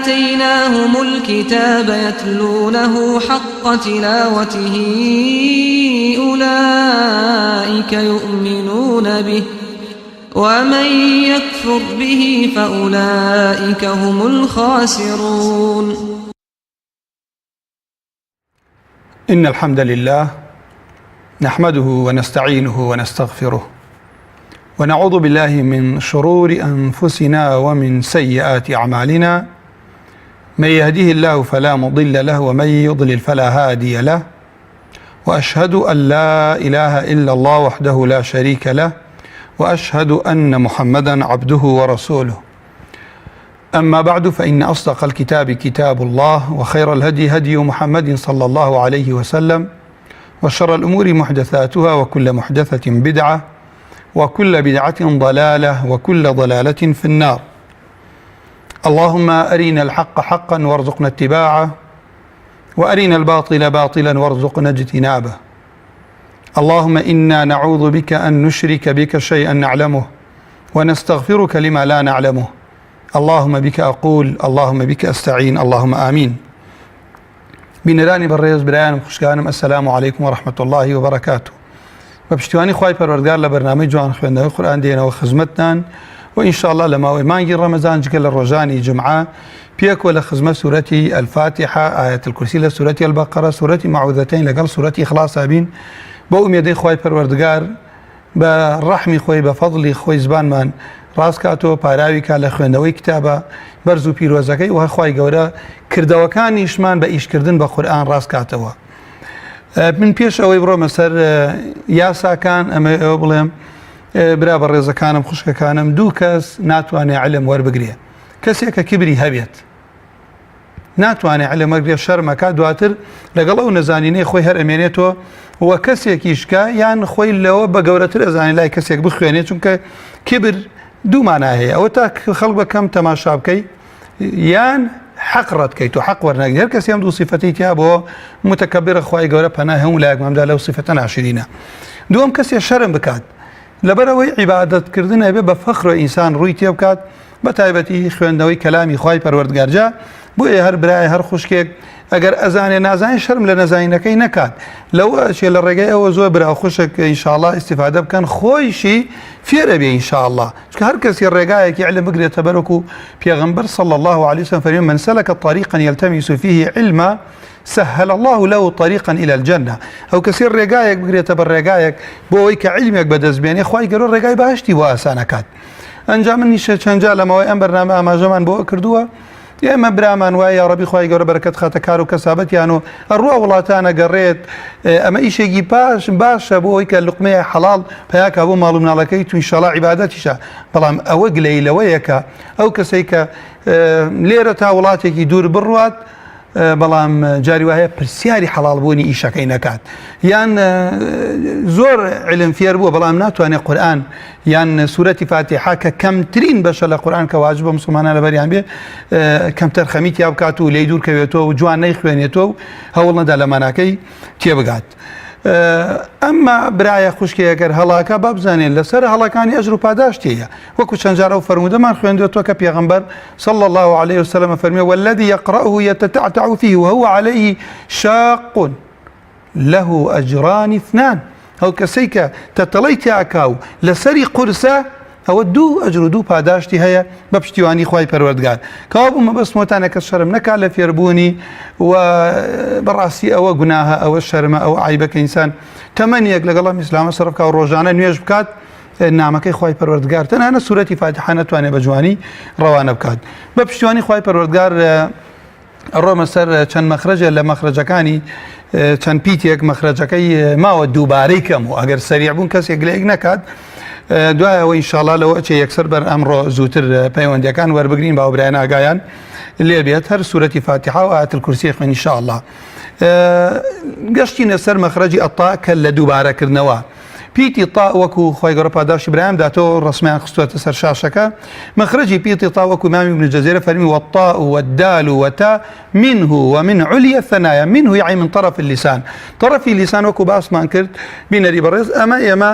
آتيناهم الكتاب يتلونه حق تلاوته أولئك يؤمنون به ومن يكفر به فأولئك هم الخاسرون. إن الحمد لله نحمده ونستعينه ونستغفره ونعوذ بالله من شرور أنفسنا ومن سيئات أعمالنا، من يهده الله فلا مضل له ومن يضلل فلا هادي له، وأشهد أن لا إله إلا الله وحده لا شريك له، وأشهد أن محمدا عبده ورسوله. أما بعد، فإن أصدق الكتاب كتاب الله، وخير الهدي هدي محمد صلى الله عليه وسلم، وشر الأمور محدثاتها، وكل محدثة بدعة، وكل بدعة ضلالة، وكل ضلالة في النار. اللهم أرنا الحق حقا وارزقنا اتباعه، وأرنا الباطل باطلا وارزقنا اجتنابه. اللهم إنا نعوذ بك أن نشرك بك شيئا نعلمه، ونستغفرك لما لا نعلمه. اللهم بك أقول، اللهم بك أستعين، اللهم آمين. بنراني بالريز بريان خوشكانم، السلام عليكم ورحمة الله وبركاته. بپشتیوانی خوای پەروەردگار لە بەرنامەی جوان خوێندنەوەی قورئان دێنەوە خزمەتتان، و ئینشاءالله لە ماوەی مانگی ڕەمەزان جگە لە ڕۆژانی جمعە پێکوە لە خزمەت سورەتی الفاتحە، ئایەت الکورسی لە سورەتی البەقەرە، سورەتی معوذەتەین لەگەڵ سورەتی ئیخلاس بین، بۆ ئومێدەی خوای پەروەردگار بە ڕەحمی خۆی بە فەضلی خۆی زبانمان ڕاستکاتەوە، پاراوی کا لە خوێندنەوەی کتابە بەرز و پیرۆزەکەی، و خوای گەورە کردەوەکانیشمان بە ئیشکردن بە قورئان ڕاستکاتەوە. من پێش ئەوەی بڕۆمە سەر یاساکان، ئەمە ئەوە بڵێم برا بە ڕێزەکانم خوشکەکانم، دوو کەس ناتوانێت علم وەربگرێ. کەسێک کە کبری هەبێت ناتوانێت علم وەربگرێ، شەرمەکە، دواتر لەگەڵ ئەو نەزانینەی خۆی هەر ئەمێنێتەوە، و کەسێکیشکە یان خۆی لەوە بە گەورەتر ئەزانێت لای کەسێک بخوێنێت، چونکە کبر دوومانە هەیە، ئەوە تا خەڵک بەکەم تەماشا بکەی یان حق ڕەت کەیت و حق وەرنەگری. هەر کەسی ئەم دوو سیفەتەی تیا بۆ متەکەبرە، خوای گەورە پەنای هەموو لایەکماندا لەو سیفەتە ناشرینە. دووەم کەسێ شەرم بکات لەبەرەوەی عیبادەتکردن هەبێ بە فەخر ئینسان ڕووی تێ بکات، بە تایبەتی خوێندنەوەی کەلامی خوای پەروەردگارجا. بۆیە هەر برایە هەر خوشکێک ئەگەر ئەزانێ نازانێ شەرم لە نەزانینەکەی نەکات، لەوە چێ لە ڕێگەی ئەوە زۆر برا خوشک ئینشاءالله ئیستیفادە بکەن، خۆیشی فێرە بێ ئینشاءالله، چونکە هەر کەسی ڕێگایەکی علم بگرێتە بەرەکو پێغەمبەر صلی الله عليه وسلم فەرمێ من سلك طريقا يلتمس فيه علما سهل الله له طريقا إلى الجنة. ئەو کەسی ڕێگایەک بگرێتە بە ڕێگایەک بۆ ئەوەی کە علمێک بەدەستبێنێ، خوای گەورە ڕێگای باشتی بۆ ئاسانەکات. ئەنجام من نیشە چەندجا لەمەوەی ئەم بەرنامە ئاماژەمان بۆ کردووە، ئێمە برامان وایە یا ڕەبی خوای گەورە بەرەکەت خاتە کار و کەسابەتیان، و ئەڕوا وڵاتانە گەڕێت. ئەمە ئیشێکی باشە بۆ ئەوەی کە لوقمەیە حەڵاڵ پەیاکە بۆ ماڵ و مناڵەکەی تو ئینشاءالله عیبادەتیشە. بەڵام ئەوە گلەیلەوەیەکە ئەو کەسەی کە لێرە تا وڵاتێکی دوور بڕوات، بەڵام جاری وایە پرسیاری حەڵاڵبوونی ئیشەکەی نەکات، یان زۆر علم فێر بووە بەڵام ناتوانێت قورئان یان سورەتی فاتحە کە کەمترین بەشە لە قورئان کە واجبە موسڵمانان لەبەریان بێ کەمتر خەمیت یا بکات و لێی دوور کەوێتەوە و جوان نەیخوێنێتەوە و هەوڵ نەدا لە ماناکەی تێبگات. ئەمما برایە خوشکێکەگەر هەڵاکە با بزانێن لەسەر هەڵەکانی ئەجر و پاداشتەیە، وەکو چەندجار ئەو فەرمودەمان خوێندوێتەوە کە پێغەمبەر صلى الله عليه وسلم فەرمێ والذي يقرأه يتتعتع فيه وهو عليه شاق له أجران اثنان. ئەو کەسەی کە تەتەڵەی تیاکاو لەسەری قورسە، ئەوە دوو ئەجر و دوو پاداشتی هەیە بە پشتیوانی خوای پەروەردگار. کەوا بوو مەبەستمەوەتانە کەس شەرم نەکات لە فێربوونی، و بەڕاستی ئەوە گوناهە، ئەوە شەرمە، ئەوە عیبەکە ئینسان تەمەنیەک لەگەڵ ئیسلامە سەر بکات و ڕۆژانە نوێژ بکات نامەکەی خوای پەروەردگار، تەنانەت سورەتی فاتحە نەتوانێت بە جوانی ڕەوانە بکات. بە پشتیوانی خوای پەروەردگار ئەڕۆمە سەر چەند مەخرەجە لە مەخرەجەکانی، چەند پیتێک مەخرەجەکەی ماوە دووبارەی کەم، و ئەگەر سەریع بوون کەسێک گلەیەک نەکات. دوایەوە ئینشاءالله لەوە چێ یەکسەر بەر ئەمڕۆ زووتر پەیوەندیەکان وەربگرین باوەبرایان ئاگایان لێ بێت، هەر سورەتی فاتحە و ئایەت الکورسی خوێن ئینشاءالله. گەشتینە سەر مەخرەجی ئەتا کە لە دووبارەکردنەوە. پیتی تا وەکو خۆی گەورە پاداشی برایان داتەوە ڕسمیان خستووەتە سەر شاشەکە. مەخرەجی پیتی تا وەکو ئیمامی ابن جەزیرە فەرمی والطاء والدال وتا منه ومن عليا الثنايا. منه يعني من طرف اللسان. طرفی لیسان وەکو باسمان کرد بینەری بەڕێز، ئەمە ئێمە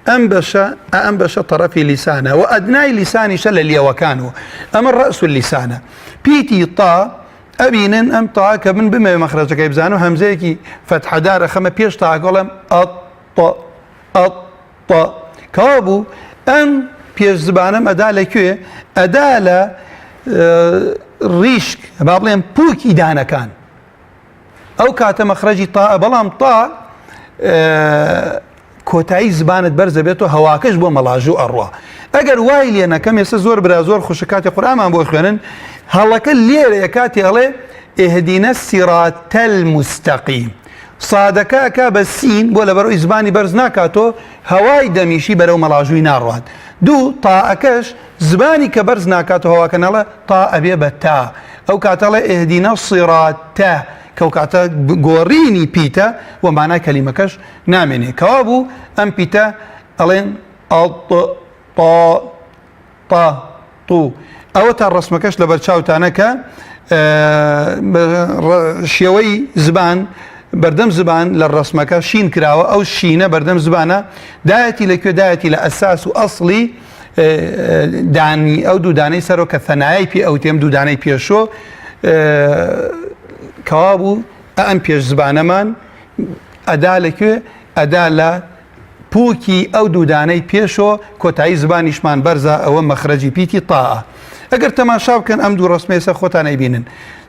أنبش طرف لسانه وأدناي لساني شل اللي وكانه أما الرأس اللسانه بيتي طا أبينن أم طا كمن بما مخرجك يبزانو همزيكي فتح دار خما بيش طا قولم أط كابو أن بيش زبانم أدالة كوي أدالة ريشك بابلين بوكي دانا كان أو كاتا مخرجي طا بلام طا کۆتایی زبانت بەرزە بێتەوە هەواکەش بۆ مەڵاژوو ئەڕوا ئەگەر وای لێ نەکەم ئێستا زۆر برا زۆر خوشکاتی قورئانمان بۆ خوێنن هەڵەکە لێرە کاتی ئەڵێ ئیهدینە الصراط المستقیم سادەکە ئەکا بە سین بۆ لەبەرەوەی زبانی بەرز ناکاتەوە هەوای دەمیشی بەرەو مەڵاژووی ناڕوات دوو تاءەکەش زبانی کە بەرز ناکاتەوە هەواکە نەڵێ تا ئەبێ بە تا ئەو کاتەڵێ ئیهدینە الصراط کەو کاتە گۆڕینی پیتە و مانای کەلیمەکەش نامێنێ کەوا بوو ئەم پیتە ئەڵێن تا تو ئەوە تا ڕسمەکەش لە بەرچاوتانە کە شێوەی زبان بەردەم زبان لە ڕسمەکە شین کراوە ئەو شینە بەردەم زبانە دایەتی لەکوێ دایەتی لە ئەساس و ئەسڵی دانی ئەو دوودانەی سەرۆ کە ثەنایای پێ ئەو تێم دوودانەی پێشۆ کەوا بوو ئەم پێش زبانەمان ئەدا لەکوێ ئەدا لە پووکی ئەو دوودانەی پێشۆ کۆتایی زبانیشمان بەرزە ئەوە مەخرەجی پیتی تاءە ئەگەر تەماشا بکەن ئەم دوو ڕسمە ئێستا خۆتان ئەیبینن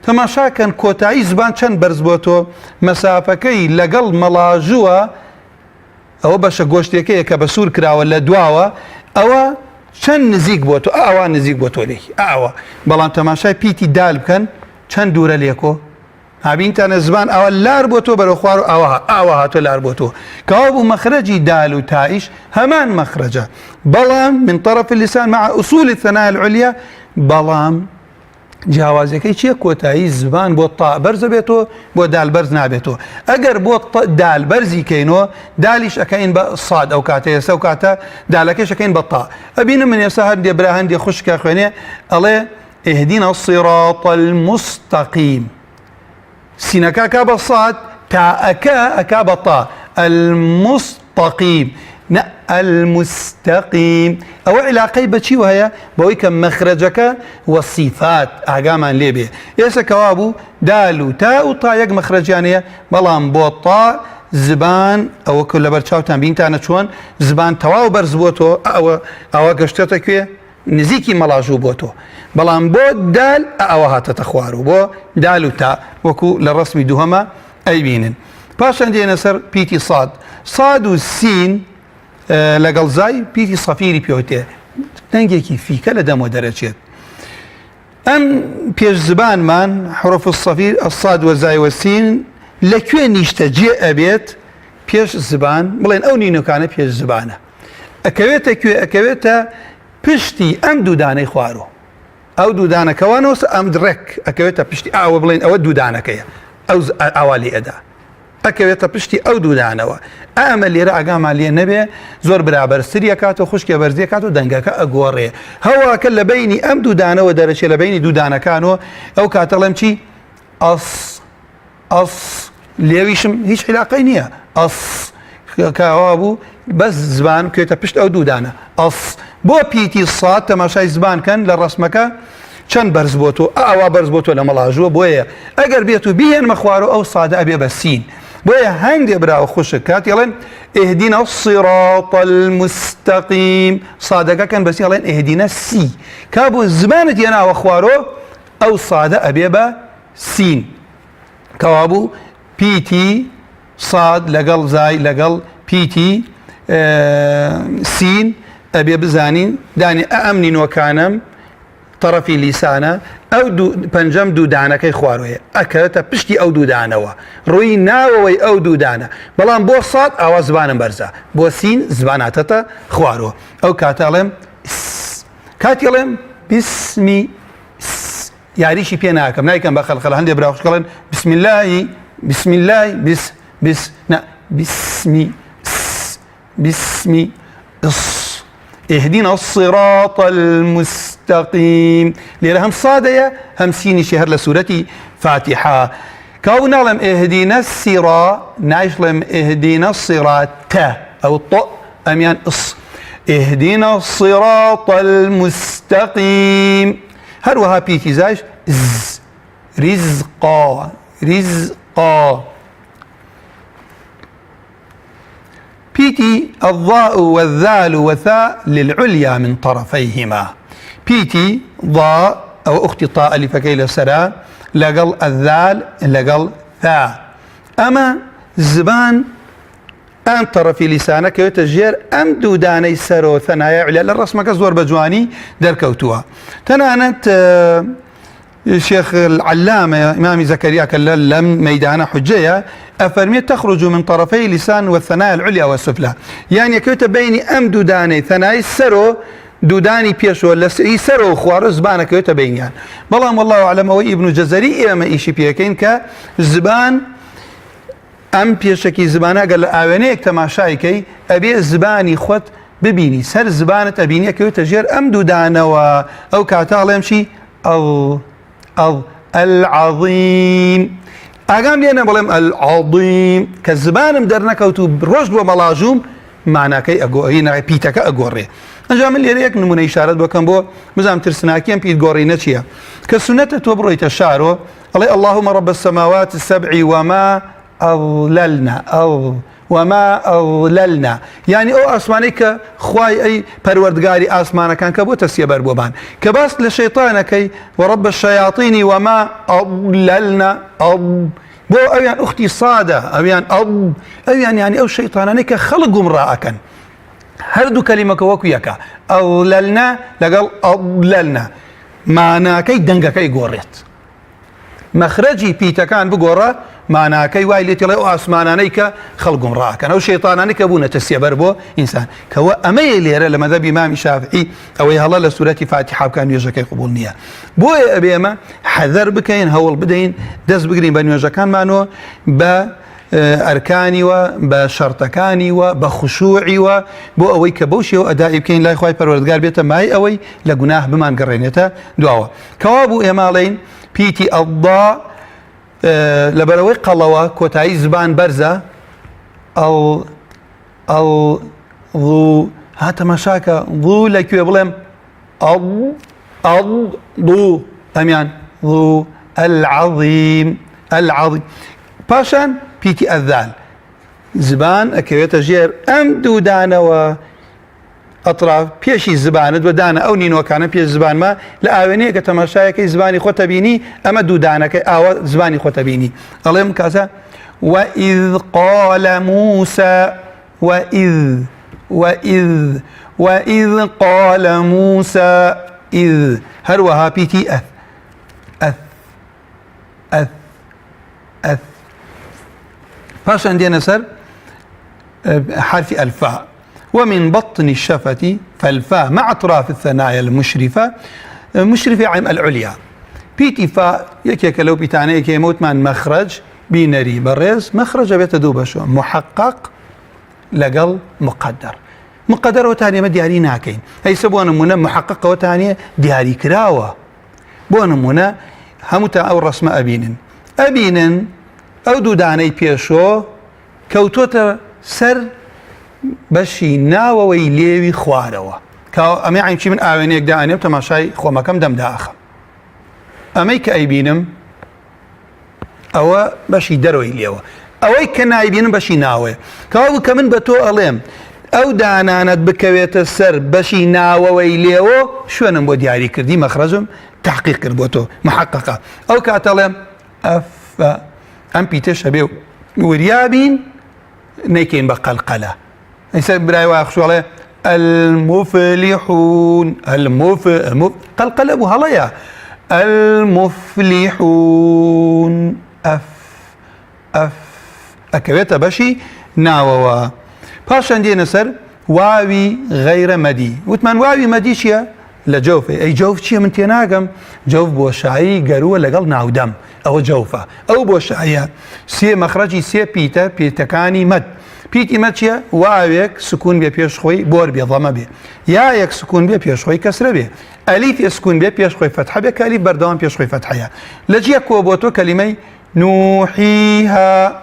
تەماشاکەن کۆتایی زبان چەند بەرز بۆتۆ مەسافەکەی لەگەڵ مەڵاژووە ئەوە بەشە گۆشتێکەیە کە بە سوور کراوە لە دواوە ئەوە چەند نزیک بۆ تۆ ئاوا نزیک بۆ تۆ لێکی ئاوە بەڵام تەماشای پیتی دال بکەن چەند دوورە لێکۆ هابینتانە زبان ئەوە لار بۆ تۆ بەرەو خوار و ئاوا هاتۆ لار بۆ تۆ کەوا بوو مەخرەجی دال و تائیش هەمان مەخرەجە بەڵام من طرف اللسان مع أصول الثنايا العليا بەڵام جیاوازەکەی چییە کۆتایی زبان بۆ تا بەرزە بێتەوە بۆ دال بەرز نابێتەوە ئەگەر بۆ دال بەرزی کەینەوە دالیش ئەکەین بە ساد ئەو کاتە ئێستا و کاتە دالەکەش ئەکەین بە تا ئەبینم من ئێستا هەندێ برا هەندێ خوشکە خوێنێ ئەڵێ اهدنا الصراط المستقيم سینەکە ئەکا بە ساد تاءەکە ئەکا بە تا المستقيم المستقيم ئەوە علاقەی بەچی وهەیە بەوەی کە مەخرەجەکە وەسیفات ئاگامان لێبێ ئێستا کەوا بوو دال و تا و تا یەک مەخرەجیانەیە بەڵام بۆ تا زبان ئەوە کە لەبەر چاوتان بینتانە چۆن زبان تەواو بەرز بۆ تۆ ئەوە گەشتێتە کوێ نزیکی مەڵاژوو بۆ تۆ بەڵام بۆ دال ئەوە هاتەتە خوار و بۆ دال و تا وەکو لە ڕسمی دووهەمە ئەیبینن پاشان دێنە سەر پیتی ساد و سین لەگەڵ زای پیتی سەفیری پێوتێ دەنگێکی فیکە لە دەمەوە دەرەچێت ئەم پێش زبانمان حروف الصەفیر الصاد وەزای وەسین لەکوێ نیشتەجێ ئەبێت پێش زبان بڵێن ئەو نینۆکانە پێش زبانە ئەکەوێتە کوێ ئەکەوێتە پشتی ئەم دوودانەی خوارۆ ئەو دوودانەکەوانەوە ئەم درێک ئەکەوێتە پشتی ئاوە بڵێن ئەوە دوودانەکەیە ئەو ئاوالی ئەدا ئەکەوێتە پشتی ئەو دوودانەوە ئەمە لێرە ئاگامان لێ نەبێ زۆر برابەرسری ئەکاتەوە خوشکێ بەرزی کات و دەنگەکە ئەگۆڕێ هەواکە لە بینی ئەم دوودانەوە دەرەچێت لە بینی دوودانەکانەوە ئەو کاتەڵێم چی ئەس لێویشم هیچ علاقەی نییە ئەس کاوا بوو بەس زبان کوێتە پشت ئەو دوودانە ئەس بۆ پیتی ساد تەماشای زبانکەن لە ڕسمەکە چەند بەرز بۆ تۆ ئاوا بەرز بۆ تۆ لە مەڵاژووە بۆیە ئەگەر بێت و بهێنمە خوارەوە ئەو سادە ئەبێ بە سین بۆیە هەندێ براوە خوشک کات ئەڵێن اهدنا الصراط المستقيم سادەکەکەن بەسی ئەڵێن اهدنا سی کا بۆ زبانت هێناوە خوارەوە ئەو سادە ئەبێ بە سین کەوا بوو پیتی ساد لەگەڵ زای لەگەڵ پیتی سین ئەبێ بزانین دانی ئەم نینۆکانم طرفی لیسانە ئەو پەنجەم دوودانەکەی خواروەیە ئەکەوێتە پشتی ئەو دوودانەوە ڕووی ناوەوەی ئەو دوودانە بەڵام بۆ ساد ئاوا زبانم بەرزە بۆ سین زباناتەتە خوارەوە ئەو کاتەڵێم کاتیڵێم بسمی یاریشی پێ ناکەم نایکەم بە خەڵخەڵ هەندێ براوشکەڵێن بسم الله بسم الله بسمی اهدنا الصراط المستقيم لێرە هەم سادەیە هەم سینیشی هەر لە سوورەتی فاتحە کاو ناڵێم اهدنا الصراط نایشڵێم اهدنا الصراط ئەو أميان اهدنا الصراط المستقيم هروها بيتي زايش رزقا بيتي الضاء والذال والثاء للعليا من طرفيهما بيتي ضاء أو أختي طاء اللي فكيل سرا لقل الذال لقل ثاء أما زبان أن طرفي لسانك يتجير أم دوداني سرو ثنايا عليا للرسمك زور بجواني دركوتوها تنانت الشيخ العلامة إمام زكريا كلام ميدان حجية أفرمي تخرج من طرفي لسان والثنايا العليا والسفلى يعني كيوتا بيني أم دوداني ثنايا سرو دوداني بيشو ولا سرو خوار زبانة كيوتا بينيان بلام والله أعلم ابن جزري إما إيشي بيكين كزبان أم بيشكي زبانه قال أوانيك تماشايكي أبي زباني خود ببيني سر زبانة أبيني كيو تجير أم دودانة أو كاتاغل يمشي العظيم أقام لي أنا بلهم العظيم كالزبان مدرنا كوتو بروش وملاجوم معناه كي هنا بيتك أقوري أنجام اللي ريك نمونه إشارة بكم بو مزام ترسناكيا بيت قوري نتشيا كالسنة توبروي تشعروا اللهم رب السماوات السبع وما أضللنا يعني أو أسمانيك خواي أي پروردگاري آسمانا كان كبو تسيبر بوبان كباس لشيطانك ورب الشياطين وما أضللنا بو أويان أختي صادة أويان أويان يعني أو شيطانك خلق امرأك هردو كلمة وكيك أضللنا لقال أضللنا معنى كي دنگا كي قوريت مخرجي بيتكان بقورة معناه كي وايلتي لا اسمانانيك خلقهم راكن او شيطانانيك ابونا تسيبر بو انسان كو اميلي لما ذا امام الشافعي او يهلا لسوره فاتحه كان يجكي قبول نيه بو ابيما حذر بكين هول بدين دز بقرين بان يجكان مانو ب اركاني وبشرطكاني وبخشوعي وبو اوي كبوشي وادائي بكين لا خوي پروردگار بيته ماي اوي لغناه بمان قرينته دعوه كوابو امالين بيتي الضاء لبروي قلوا كوتاي زبان برزة ضو هاتا مشاكا ضو لكي بلم ضو أميان ضو العظيم باشان بيتي الذال زبان أكيوتا جير أم دودانا و أطراف بيشي زبانة ودانا أو نينو كان بيش زبان ما لآويني كتماشايك زباني خوتبيني أما دودانك أو زباني خوتبيني الله يمكاسا وإذ قال موسى وإذ قال موسى إذ هروها بيتي أث فاشان دينا سر حرف الفاء ومن بطن الشفة فالفاء مع أطراف الثنايا المشرفة عن العليا بيتي فاء يكيك لو بيتاني كي موت من مخرج بينري بريز مخرج بيتدوب شو محقق لقل مقدر وتانية ما دياري ناكين هي سبوانا منا محقق وتانية دياري كراوة بوانا منا همتا أو رسم أبين أو دوداني بيشو كوتوتا سر بشي ناوەوەی لێوی خوارەوە کە ئەمە عینچی من ئاوێنەیەک دائێنێم تەماشای خۆمەکەم دەمداخەم ئەمەی کە ئەیبینم ئەوە بەشی دەرەوەی لێوە ئەوەی کە نایبینم بەشی ناوێ کەوا کە من بە تۆ ئەڵێم ئەو دانانت بکەوێتە سەر بەشی ناوەوەی لێوە شوێنم بۆ دیاری کردی مەخرەجم تحقیق کرد بۆ تۆ محققە ئەو کاتەڵێم ئەم پیتە شەبێ وریابین نەیکەین بە قەلقەلە براي واخشوا عليه المفلحون قلقلبوا هلايا المفلحون أكبت بشي ناووا باشان دي نسر واوي غير مدي وتمان واوي مدي شيا لجوفي أي جوف شيا من تناقم جوف بوشاعي قروا لقل ناودم أو جوفة أو بوشاعية سي مخرجي سي بيتكاني مد بيتي ماتشيا واويك سكون بي بيش خوي بور بي ضمه بي ياك سكون بي بيش خوي كسره بي الف سكون بي بيش خوي فتحه بي كالف بردوام بيش خوي فتحه لجيا كوبوتو كلمه نوحيها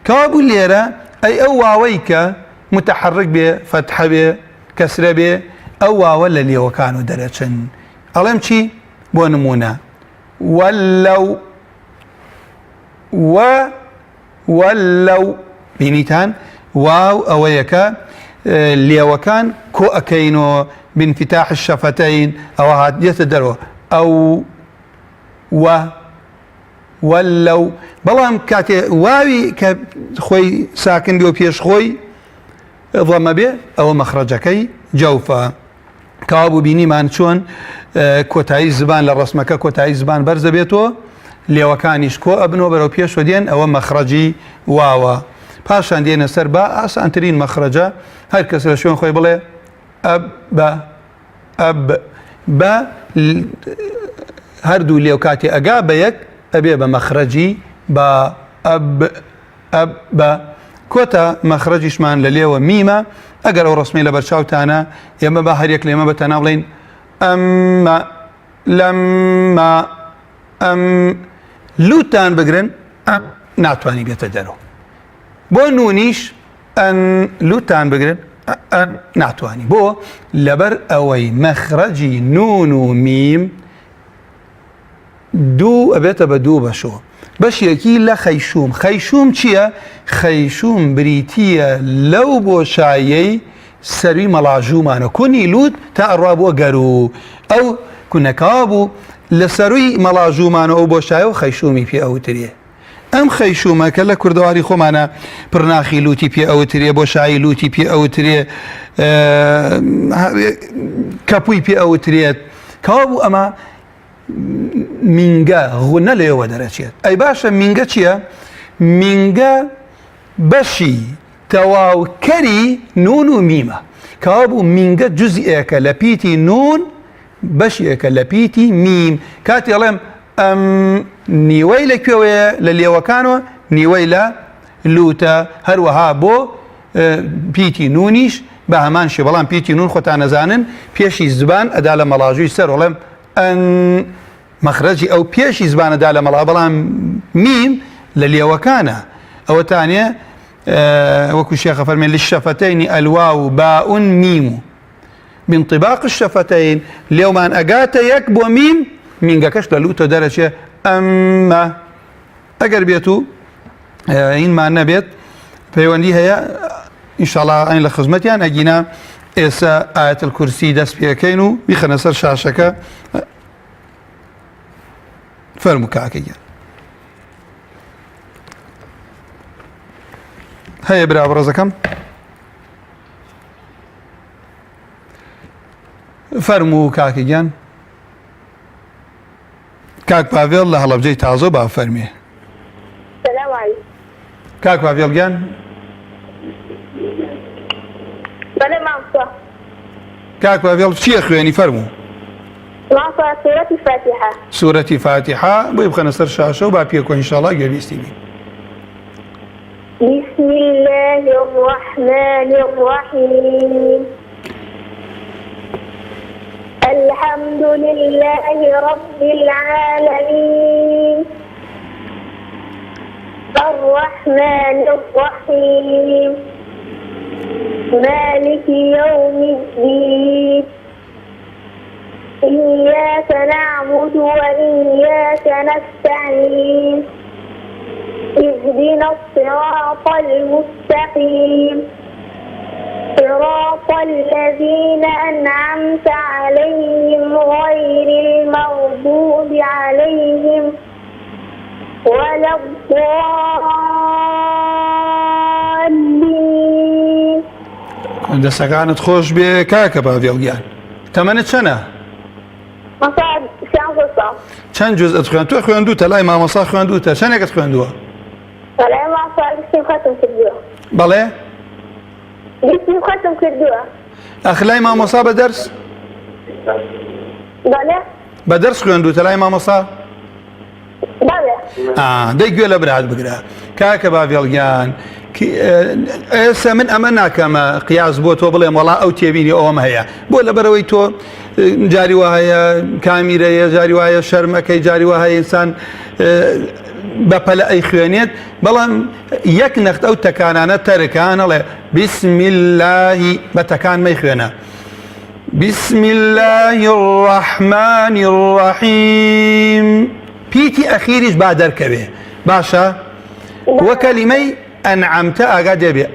كوابو ليرا اي او واويك متحرك به فتح به كسر به أو ولا لي وكانوا درجن ألم شي بونمونا ولو ولو بينيتان واو أويكا لي وكان كو أكينو بانفتاح الشفتين أو هاد يتدرو أو ولو بلام كاتي واوي كخوي ساكن بيو بيش خوي ضم به أو مخرجكي جوفا كابو بيني مان شون كوتاي زبان للرسمك كوتاي زبان برز بيتو ليوكانيش كو ابنو برو بيش ودين أو مخرجي واوا پاشان دێنە سەر بە ئاسانترین مەخرەجە هەر کەس لە شوێن خۆی بڵێ ئەب بە هەردوو لێو کاتی ئەگا بە یەک ئەبێ بە مەخرەجی بە ئەب بە کۆتە مەخرەجیشمان لە لێوە میمە ئەگەر ئەو ڕسمی لە بەرچاوتانە ئێمە بە هەرێک لێمە بە تەناو بڵین ئەممە لەممە ئەم لوتان بگرن ناتوانی بێتە دەرەوە بۆ نونیش ئەن لوتان بگرن ئەن ناتوانی بۆ لەبەر ئەوەی مەخرەجی نون و میم دوو ئەبێتە بە دوو بەشەوە بەشێکی لە خەیشوم خەیشوم چییە؟ خەیشوم بریتیە لەو بۆشایەی سەروی مەڵاژوومانە کونی لوت تا ئەڕوا بۆ گەرو ئەو کونەکەوا بوو لە سەروی مەڵاژوومانە ئەو بۆشایە و خەیشومی پێ ئەوترێ ئەم خەیشومەکە لە کوردەواری خۆمانە پڕناخی لوتی پێ ئەوترێ بۆشایی لوتی پێ ئەوترێ کەپووی پێ ئەوترێت کەوا بوو ئەمە مینگە غونە لەوێوە دەرەچێت ئەی باشە مینگە چییە؟ مینگە بەشی تەواوکەری نون و میمە کەوا بوو مینگە جوزئێکە لە پیتی نون بەشێکە لە پیتی میم کاتی ئەڵێم ئەم نیوەی لەکوێوەیە لە لێوەکانەوە نیوەی لە لوتە هەروەها بۆ پیتی نونیش بە هەمان شێ بەڵام پیتی نون خۆتان نەزانن پێشی زبان ئەدا لە مەڵاژووی سەر وڵێم ئەن مەخرەجی ئەو پێشی زبانەدا لە مەڵا بەڵام میم لە لێوەکانە ئەوەتانێ وەکو شێخە فەرمێن للشەفەتەینی ئەلواو باون میم بانطباق الشەفەتەین لێومان ئەگاتە یەک بۆ میم مینگەکەش لە لوتە دەرەچێ ئەممە ئەگەر بێت و ئینمان نەبێت پەیوەندی هەیە ئینشاڵڵا ئەین لە خزمەتیان ئەگینا ئێستا ئایەتل کورسی دەست پێەکەین و بیخەنە سەر شاشەکە فەرموو کاکەگیان هەیە برا بەڕێزەکەم فەرموو کاکەگیان کاک پاڤێڵ لە هەڵەبجەی تازۆ با فەرمێ کاک پاڤێڵگیان بەڵێ مامۆستا کاک پاڤێڵ چییە خوێنی فەرموو مامۆستا سوورەتی فاتحە سوورەتی فاتحە بۆی بخەنە سەر شاشە و با پێکۆ ئینشاڵڵا گوێبیستی بین بسم الله الرحمن الرحيم الحمد لله رب العالمين الرحمن الرحيم مالك يوم الدين إياك نعبد وإياك نستعين اهدنا الصراط المستقيم صراط الذين أنعمت عليهم غير المغضوب عليهم ولا الضالين. دەسەکانت خۆش بێ کاکە پاڤێڵگیان تەمەنت چەنە؟ مەسەڵەن 15 ساڵ. چەند جوزئت خوێن تۆ خوێندووتە لای مامۆستا خوێندووتە چەندێکت خوێندووە؟ بەڵێ مامۆستا لیستیم ختم کردووە. بەڵێ؟ لیستیم ختم کردووە. ئەخ لای مامۆستا بە دەرس؟ بەڵێ؟ بە دەرس خوێندووتە لای مامۆستا؟ بەڵێ. دەی گوێ لە برات بگرە کاکە پاڤێڵگیان ئێستا من ئەمە ناکەمە قیاس بۆ تۆ بڵێم وەڵا ئەو تێبینی ئەوەم هەیە بۆ لەبەرەوەی تۆ جاری وایە کامیرەیە جاری وایە شەرمەکەی جاری وایە ئینسان بەپەلە ئەی خوێنێت بەڵام یەک نەخت ئەو تەکانانە تەرکانەڵێ بسم الله بە تەکان مەی خوێنە بسم الله الرحمن الرحيم بيتي أخيرش بعد دركبه باشا وكلمي أنعمت أقعد بي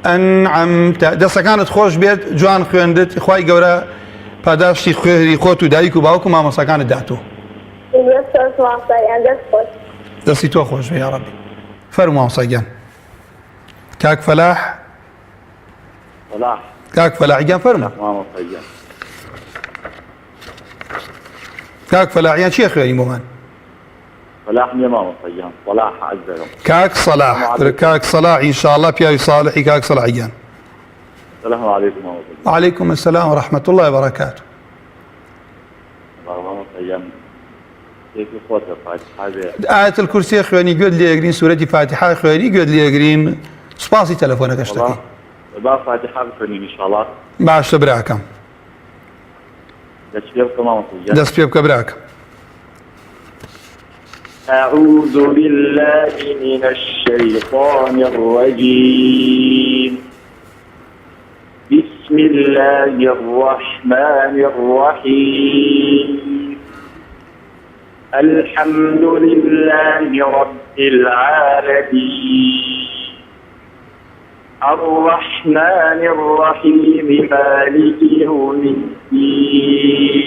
أنعمت دسا كانت خوش بيت جوان خوندت خواهي قورا پاداشتی خوێری خۆت و دایک و باوک و مامۆستاکانت داتوە دەستی تۆ خۆش بێ یا ڕەبی فەرموو مامۆستاگیان کاک فەلاح کاک فەلاحیان فەرموو کاک فەلاحیان چییە خوێنی بۆمان فلاح نییە مامۆستاگیان صلاح عەزەکەم کاک صلاح کاک صلاح ئینشاءالله پیاوی صالحی کاک صلاحیان السلام عليكم ورحمة الله. وعليكم السلام ورحمة الله وبركاته. كيف خوات الفاتحة؟ آية الكرسي خواني قد لي يقرين سورة فاتحة خواني قد لي يقرين سباسي تلفونك اشتكي. بقى فاتحة بكوني إن شاء الله. باش تبراكم. دس بيبك براكم. أعوذ بالله من الشيطان الرجيم. بسم الله الرحمن الرحيم. الحمد لله رب العالمين. الرحمن الرحيم مالك يوم الدين.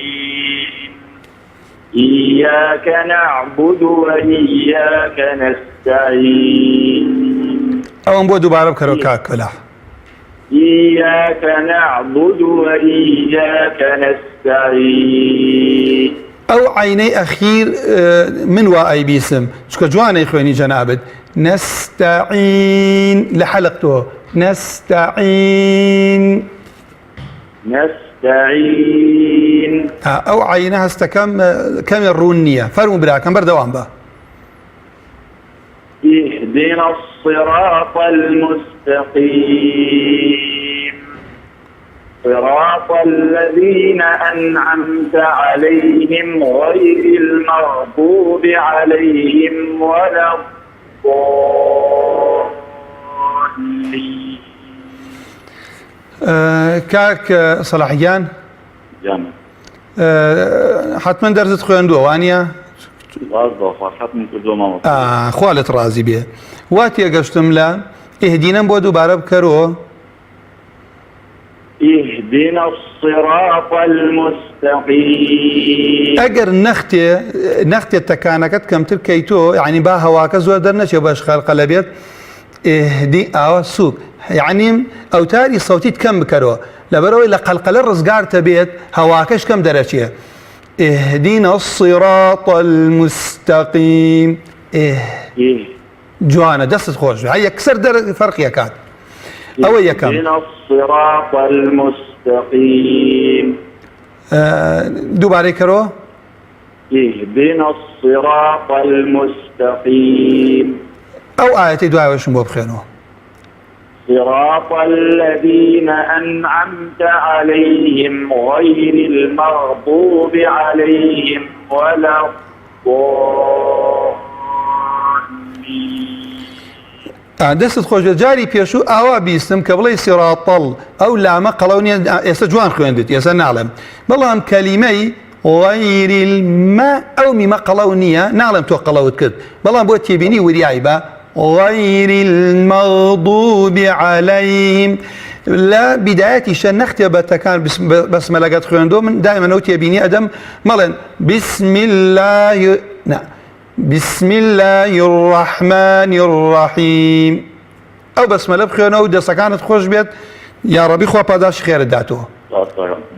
إياك نعبد وإياك نستعين. أو نبودو بعرب كروكاك ولا إياك نعبد وإياك نستعين. أو عيني أخير من وأي بيسم شكو جواني إخواني جنابت نستعين لحلقته نستعين أو عينها استكم كم الرونية فرموا بلا كم بردوان با اهدنا الصراط المستقيم صراط الذين أنعمت عليهم غير المغضوب عليهم ولا الضالين. كاك صلاحيان جامع حتما درست خويندو وانيا خوالت رازي بيه واتي قشتم لا اهدينا بودو بارب كرو اهدنا الصراط المستقيم. اگر نختي التكانكت كم تركيتو يعني با هواك زور درنش باش خلق لبيت اهدي او سوق يعني اوتاري صوتي كم بكرو لبروي لقلقل الرزقار تبيت هواكش كم درجه اهدنا الصراط المستقيم. جوانا دست خوش هيا كسر فرق يكاد او يكم اهدنا الصراط المستقيم. دوباره كرو اهدنا الصراط المستقيم. او آياتي دعاء وشمو بخينو صراط الذين أنعمت عليهم غير المغضوب عليهم ولا الضالين. دست خوش جاري بيشو اوا بيستم قبل صراط او لا ما قلوني يسجوان خويندت يسا نعلم بلام كلمي غير الماء او مما قلونيه نعلم تو قلوت كد بلام بوت يبيني وريايبه غير المغضوب عليهم لا بداية شنختي بتكان بس ملقات خويندو من دائما نوت يبيني ادم مالن بسم الله بسم الله الرحمن الرحيم او بس ملب خوينو دسا كانت خوش بيت يا ربي خو باداش خير داتو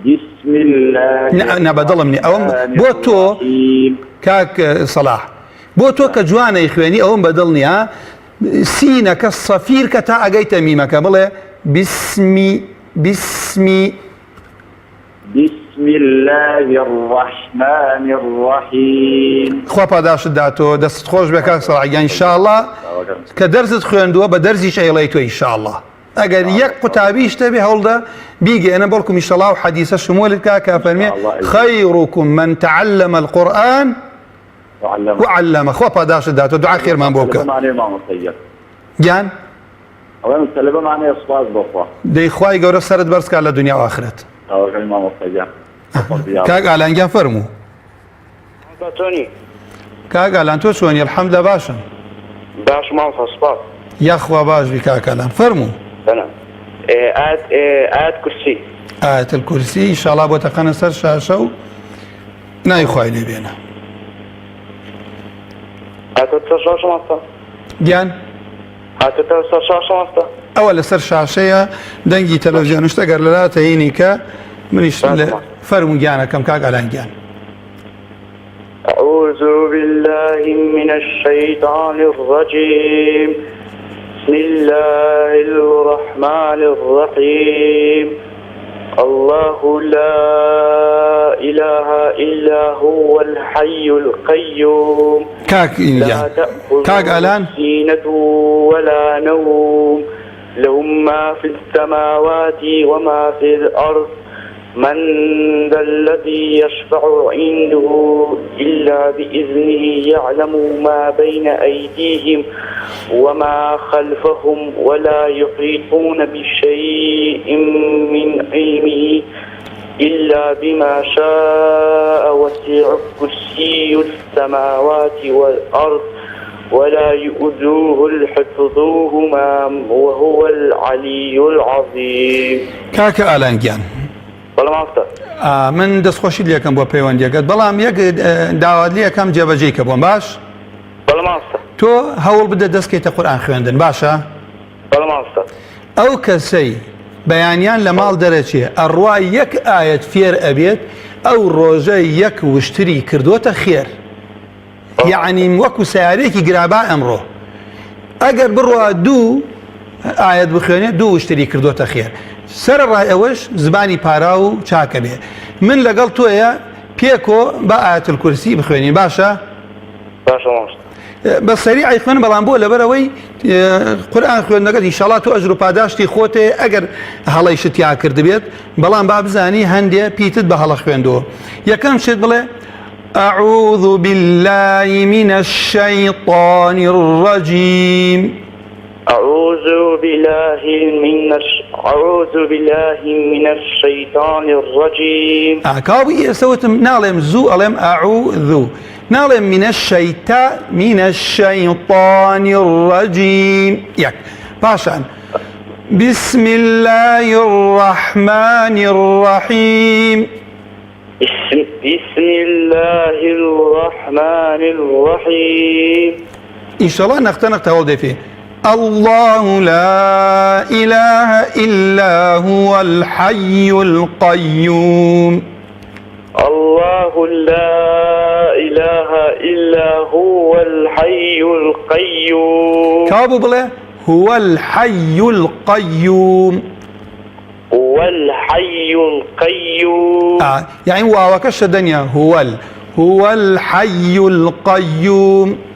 بسم الله نبدل مني او بوتو كاك صلاح بوتو كجوانا يخواني او بدلني ها سينك الصفير كتا اجيت ميمك بلا بسم الله الرحمن الرحيم. خو باداش داتو دست خوش بك صلاح ان شاء الله كدرس خويندو بدرسي شيليتو ان شاء الله اگر يك قتابيش تبي هولدا بيجي انا بقولكم ان شاء الله وحديث الشمول كافرمي خيركم من تعلم القرآن وعلمك خۆ پاداشت داتەوە دوعای خێرمان بۆ بکە معنی مامۆستاییە گیان ئەوەی مستەلبە معنی سوپاس بۆخوا دەی خوای گەورە سەرت بەرزکات لە دنیا و ئاخرەت ئەوەکەی مامۆستاییە کاک ئالانگیان فەرموو تۆنی کاک ئالان تۆ چۆنی الحەمدە باشن باش مامۆستا سوپاس یاخوا باش بی کاک ئالان فەرموو ئاەت کورسی ئاەت الکورسی ئینشاڵڵا بۆ تەقەنە سەر شاشە و ناوی خوای لێ بێنە گیان ئەوە لەسەر شاشەیە دەنگی تەلەڤیزیۆن شتە گەر لەلاتە هینی کە منیش فەرموو گیانەکەم کاک ئالان گیان أعوذ بالله من الشيطان الرجيم بسم الله الرحمن الرحيم الله لا إله إلا هو الحي القيوم لا تأخذه سينة ولا نوم له ما في السماوات وما في الأرض من ذا الذي يشفع عنده إلا بإذنه يعلم ما بين أيديهم وما خلفهم ولا يحيطون بشيء من علمه إلا بما شاء وسع كرسي السماوات والأرض ولا يؤذوه حفظهما وهو العلي العظيم كاك ئالانگیان من دەستخۆشی لەکەم بۆ پەیوەندیەکەت بەڵام یەک داوات لێ یەکەم جێبەجێ کە بۆم باش تۆ هەوڵ بدە دەستکەیتە قورئان خوێندن باشە ئەو کەسەی بەیانیان لە ماڵ دەرەچێ ئەڕوای یەک ئاەت فێر ئەبێت ئەو ڕۆژە یەک وشتری کردوتە خێر یعنی وەکو سیارێکی گرابا ئەمڕۆ ئەگەر بڕوا دوو ئاەت بخوێنێت دوو وشتری کردوتە خێر سەرڕای ئەوەش زبانی پارا و چاکە بێ من لەگەڵ تۆیە پێکۆ بە ئاەت الکورسی بخوێنین باشە بە سەریعی خوێن بەڵام بۆ لەبەرەوەی قورئان خوێندنەکەت ئینشاڵڵا تۆ ئەجر و پاداشتی خۆتێ ئەگەر هەڵەی شتیا کردبێت بەڵام با بزانی هەندێ پیتت بە هەڵە خوێندەوە یەکەم شت بڵێ أعوذ بالله من الشيطان الرجيم أعوذ بالله من الشيطان الرجيم كابي سوتم نعلم زو ألم أعوذ نعلم من الشيطان الرجيم يك باشا بسم الله الرحمن الرحيم بسم الله الرحمن الرحيم إن شاء الله نقطة هول فيه الله لا إله إلا هو الحي القيوم الله لا إله إلا هو الحي القيوم كابو بله هو الحي القيوم هو الحي القيوم يعني واوكش الدنيا هو الحي القيوم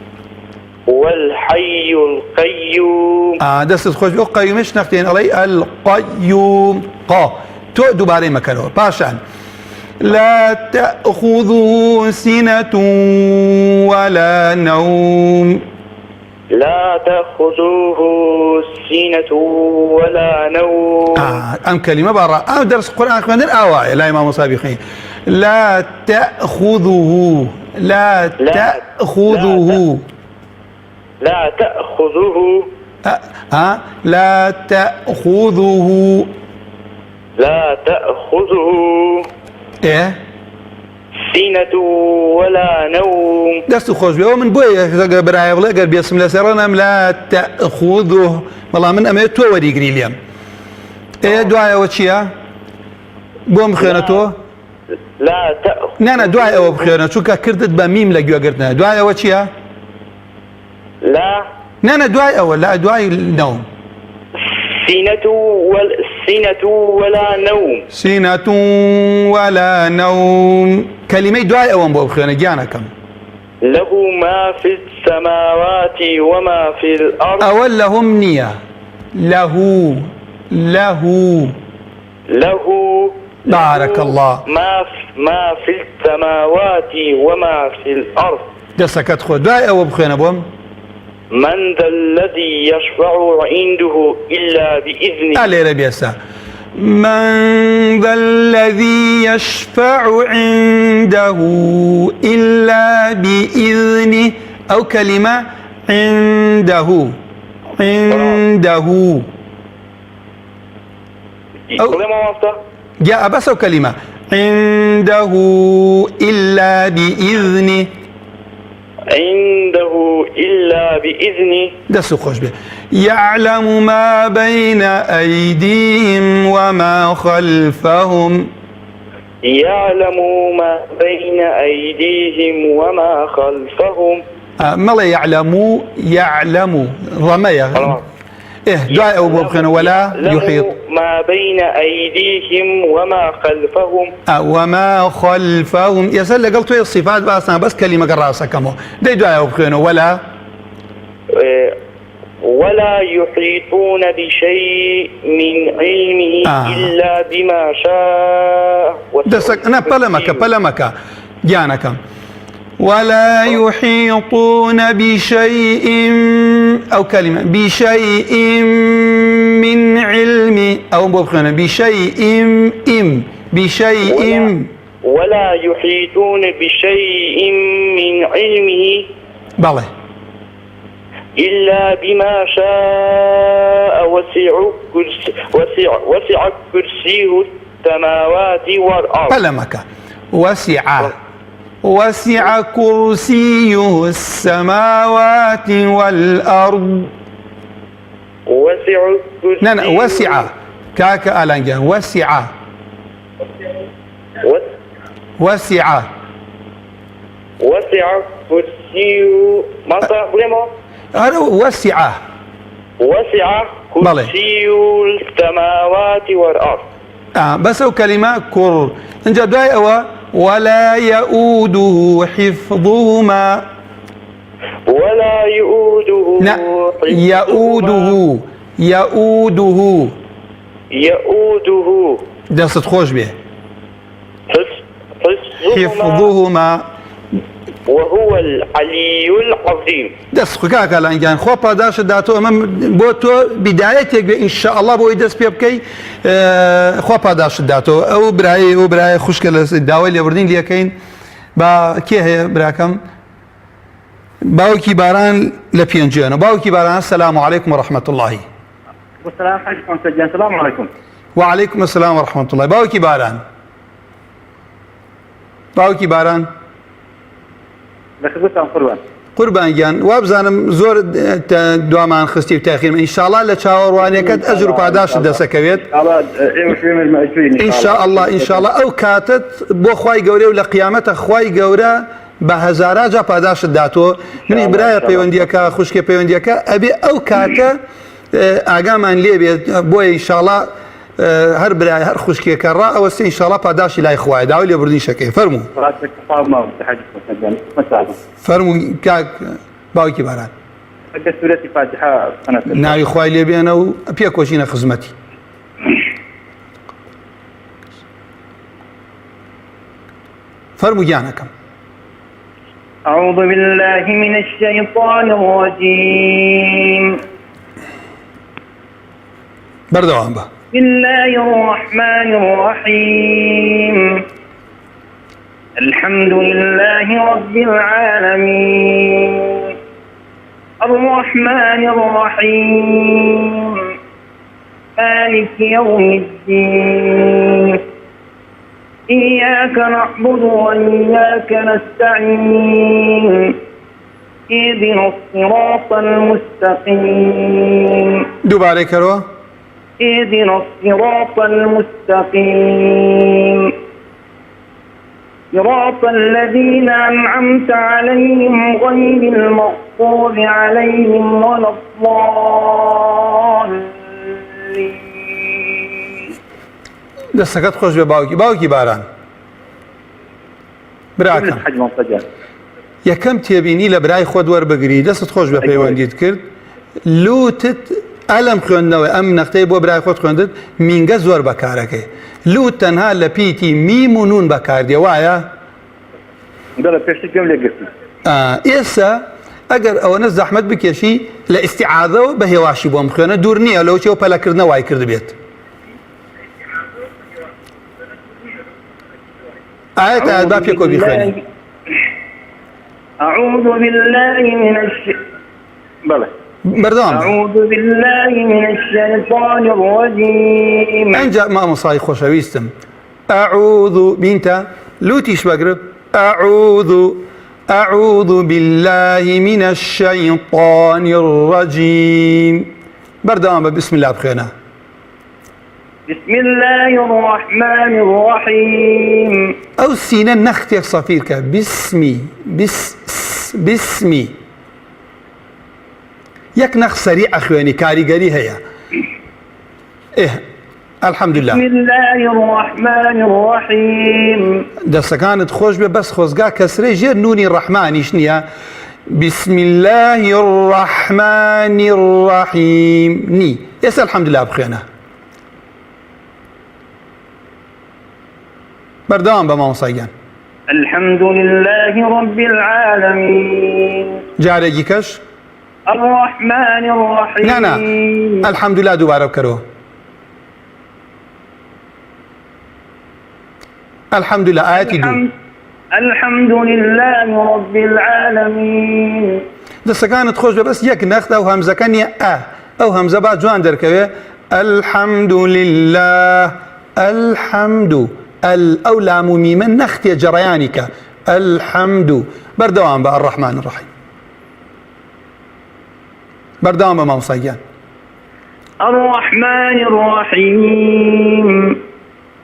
هو الحي القيوم دست خوش بيو قيومش نختين علي القيوم تو دوباره مكانه باشا لا تأخذه سنة ولا نوم لا تأخذه سنة ولا نوم أم كلمة برا درس القرآن كمان أواعي لا إمام صابخين لا تأخذه لا تأخذه لا تأخذه لا تأخذه لا تأخذه إيه سنة ولا نوم دست خوش بيو من بوي براي بلا قال بيسم الله سرنا لا تأخذه والله من أمي تو ودي قريليام إيه دعاء وشيا بوم خيانته لا تأخذ نانا دعاء أو بخيانة شو كردت بميم لجوا قرتنا دعاء وشيا لا نانا دعاء أول لا دعاء النوم سنة ولا نوم سنة ولا نوم كلمة دعاء أول بخيانة جانا كم له ما في السماوات وما في الأرض أول لهم نية له بارك الله ما في السماوات وما في الأرض دەسەکەت خۆ دوای ئەوە بخوێنە بۆم. من ذا الذي يشفع عنده إلا بإذنه. لێرە بێسە من ذا الذي يشفع عنده إلا بإذنه أو كلمة عنده جاء بس أو كلمة عنده إلا بإذنه دسو خوش به يعلم ما بين أيديهم وما خلفهم ملا يعلم ضمية دعاء أبو بخنا ولا يحيط ما بين أيديهم وما خلفهم وما خلفهم يسأل قلت الصفات بس كلمة قراسة كمو دعاء أبو بخنا ولا يحيطون بشيء من علمه إلا بما شاء. أنا بلمك جانك ولا يحيطون بشيء أو كلمة بشيء من علمه أو بخنا بشيء ولا يحيطون بشيء من علمه بله إلا بما شاء وسع كرسيه السماوات والأرض. بلمك وسع كرسيه السماوات والأرض. وسع كاك ألانجا وسع كرسيه ما صار هذا وسع كرسيه السماوات والأرض. بس هو كلمة كر انجا داي أوا ولا يؤوده حفظهما يؤوده دست خوش به حفظهما وهو العلي العظيم. دست خكاك الان خو پاداش داتو امام بو تو بدايتك ان شاء الله بو دست بيبكي خو پاداش داتو او براي خوشكل داوي اللي بردين ليكين با كي هي براكم باوكي باران لبينجانا باوكي باران السلام عليكم ورحمه الله. والسلام عليكم سجان. السلام عليكم. وعليكم السلام ورحمه الله. باوكي باران قوربان گیان وابزانم زۆر دوامان خستی و تاخیر ان شاء الله لە چاوەڕوانیەکەت ئەجر و پاداشت دەسەکەوێت ان شاء الله ئەو کاتت بۆ خوای گەورە و لە قیامەتە خوای گەورە بە هەزارا جا پاداشت داتۆ. منی برایە پەیوەندیەکە خوشکێ پەیوەندیەکە ئەبێ ئەو کاتە ئاگامان لێ بێت بۆیە ان شاء الله هەر برای هەر خوشکێکە ڕا ئەوەستە ان شاء الله پاداشی لای خوایە داوای لێبوردنی شەکەی فەرموو کاک باوکی باران ناوی خوای لێ بێنە و پێکۆچینە خزمەتی. فەرموو گیانەکەم. أعوذ بالله من الشيطان الرجيم. بردوام بە. بسم الله الرحمن الرحيم. الحمد لله رب العالمين الرحمن الرحيم مالك يوم الدين إياك نعبد وإياك نستعين اهدنا الصراط المستقيم. دوباره کرو. اهدنا الصراط المستقيم صراط الذين أنعمت عليهم غير المغضوب عليهم ولا الضالين. دەستەکەت خۆش بێ باوکی باران. براکەم یەکەم تێبینی لە برای خۆت وەربگری دەستت خۆش بە پەیوەندیت کرد لوتت ئەلم خوێندنەوەی ئەم نەختەی بۆ برای خۆت خوێندت مینگە زۆر بەکارەکەی لوت تەنها لە پیتی میم و نون بەکاردێ وایە؟ ئێستا ئەگەر ئەوەنە زەحمەت بکێشی لە ئیستیعاذەوە بە هێواشی بۆم خوێنە دوور نییە لەو چێوە پەلەکردنە وای کرد بێت. ئاەت ئاەت با پێکۆ بیخوێنی. أعوذ بالله من بله بەردەوام أعوذ بالله من الشيطان الرجيم. ئەنجا مامۆسای خۆشەویستم ئەعوذ بینتە لوتیش بەگرە أعوذ بالله من الشيطان الرجيم. بەردەوام بە بسم الله بخوێنە. بسم الله الرحمن الرحيم. ئەو سینە نەختێک سەفیرکە بسمی یەک نەخ سەریع ئەخوێنی کاریگەری هەیە. الحەمدولله. بسم الله الرحمن الرحيم. دەستەکانت خۆش بێ بەس خۆزگا کەسرەی ژێر نونی ڕەحمانیش نییە. بسم الله الرحمن الرحيم نی. ئێستا الحەمدولله بخوێنە. بەردەوام بە مامۆساییان. الحمد لله رب العالمين. جارێکی کەش الرحمن الرحيم. نا الحەمدولله دووبارە بکەرەوە. الحەمدولله ئاەتی دوو. الحمد لله رب العالمين. دەستەکانت خۆش بێ بەس یەک نەختە و هەمزەکە نییە ئەو هەمزە با جوان دەرکەوێ. الحەمد لله الحەمد ئەو لام و میمە نەختێ جەڕەیانی کە الحەمد. بەردەوام بە الرحمن الرحیم. بەردەوام بە مامۆساییان. الرحمن الرحيم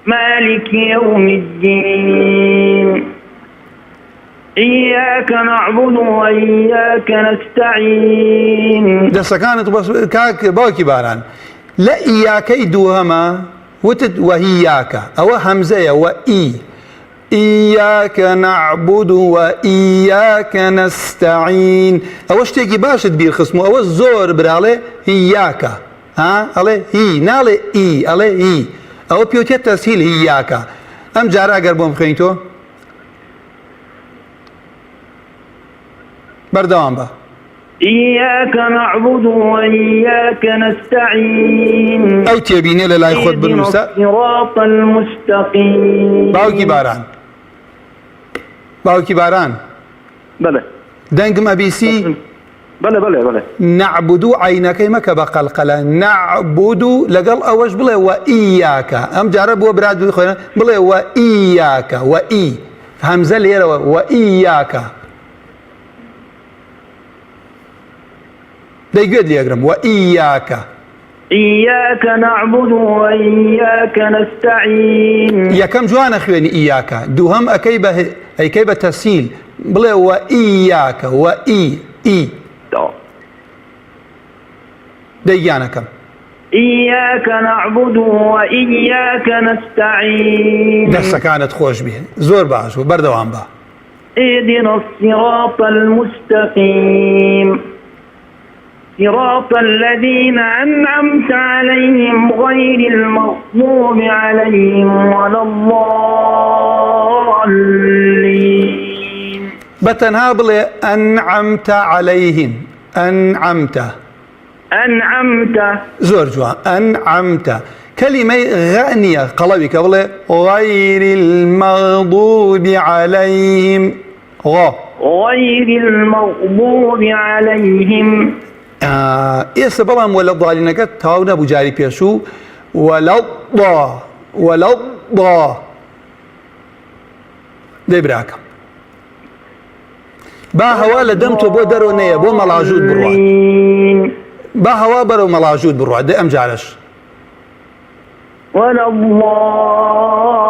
مالك يوم الدين إياك نعبد وإياك نستعين. دەستەکانت کاک باوکی باران لە ئیاکەی دووهەمە وتت وهیاکە ئەوە هەمزەیە و إياك نعبد وإياك نستعين. ئەوە شتێکی باشت بیرخستم و ئەوە زۆر براڵێ هیاکە ئەڵێ هی ناڵێ ئەڵێ هی ئەوە پێوتێت تەسهیل هیاکە. ئەم جارە ئەگەر بۆم بخوێنیتەوە بەردەوام بە. إياك نعبد وإياك نستعين. ئەو تێبینێ لە لای خۆت بنووسە. صراط المستقيم. باوکی باران بله دەنگم ئەبیسی بله نعبدو عینەکەی مەکە بە قەلقەلە نعبدو لەگەڵ ئەوەش بڵێ وە ئیاکە. ئەم جارە بۆ برات بخۆێنە بڵێ وە ئیاکە وە هەمزە لێرەوە وە ئیاکە. دەیگوێت لێگرم وە ئیاکە. إياك نعبد وإياك نستعين. یەکەم جوانە خوێنی ئیاکە دووهەم ئەیکەی بە تەسهیل بڵێ وە ئیاکە وە دەیگیانەکەم. إياك نعبد وإياك نستعين. دەستەکانت خۆش بێ زۆر باش و بەردەوام بە. اهدنا الصراط المستقيم صراط الذين أنعمت عليهم غير المغضوب عليهم ولا الضالين. بەتەنها بڵێ ئەنعەمتە عەلەیهیم ئەنعەمتە زۆر جوان ئەنعەمتە. کەلیمەی غە نییە قەڵەوی کە بڵێ غەیری المەغضوب عەلەیهیم غير المغضوب عليهم. ئێستا بەڵام وەلە ضالینەکە تەواو نەبوو جاری پێشوو وەلەضا دەی براکەم با هەوا لە دەم تۆ بۆ دەرەوە نەیە بۆ مەڵاژوود بڕوات با هەوا بەرەو مەڵاژوود بڕوات دەی ئەم جارەش ولا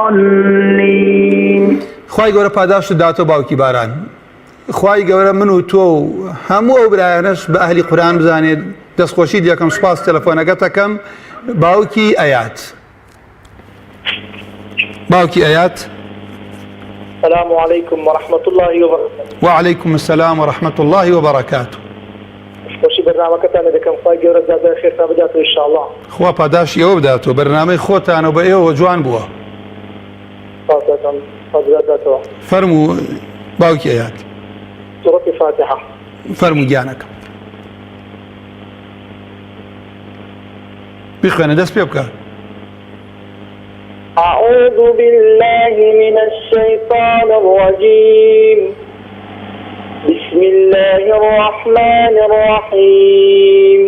الضالين. خوای گەورە پاداشت داتۆ باوکی باران. خوای گەورە من و تۆ و هەموو ئەو برایانەش بە ئەهلی قورئان بزانێت. دەستخۆشی دەکەم سوپاس تەلەفۆنەکەتەکەم. باوکی ئەیات السلام عليكم ورحمة الله وبركاته. وعليكم السلام ورحمة الله وبركاته. خوشی برنامجەکەتان دەکەم خوای گەورە جازای خێرتان بداتەوە ئینشاءالله. خوا پاداشی ئێوە بداتەوە بەرنامەی خۆتان و بە ئێوە جوان بووە. سپاسەتان بداتەوە. فەرموو باوکی ئەیات. سورة الفاتحة. فرمو جانك بخوانا دست بيبكى. أعوذ بالله من الشيطان الرجيم. بسم الله الرحمن الرحيم.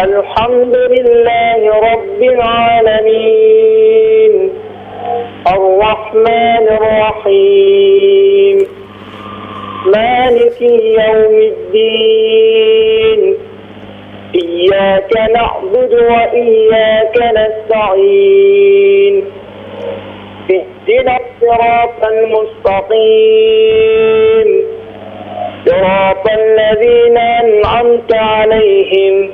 الحمد لله رب العالمين الرحمن الرحيم مالك يوم الدين إياك نعبد وإياك نستعين اهدنا الصراط المستقيم صراط الذين أنعمت عليهم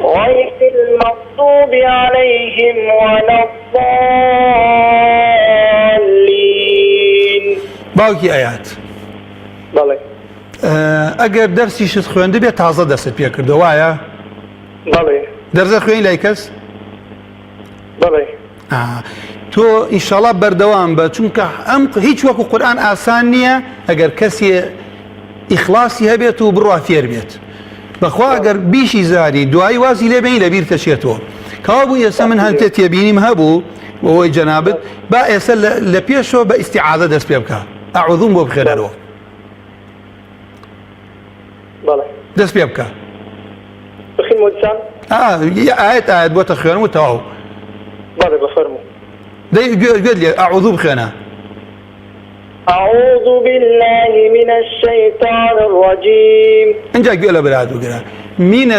غير المغضوب عليهم ولا الضالين. باوكي آيات بله ئەگەر دەرسیشت خوێندە بێت تازە دەست پێ کردو وایە؟ بله دەرزە خوێنی لای کەس؟ بله تۆ ئینشاڵڵا بەردەوام بە چونکە ئەم هیچ وەکو قورئان ئاسان نییە ئەگەر کەسێ ئیخلاسی هەبێت و بڕوا فێر بێت بەخوا ئەگەر بیشی زاری دوایی وازی لێبێنی لەبیر تەچێتەوە کەوا بوو ئێستا من هەندێک تێبینیم هەبوو بۆەوەی جەنابەت با ئێستا لە پێشەوە بە ئیستیعاذە دەست پێ بکە ئەعوذوم بۆ بخێنەرەوە بله دەست پێ بکە بخیر مۆجان ئاەت بۆتە خوێنم و تەواو بله بفرمو دەی گوێت لێ ئەعوذوو بخێنە أعوذ بالله من الشيطان الرجيم. اینجا گوێ لە برادوگرە من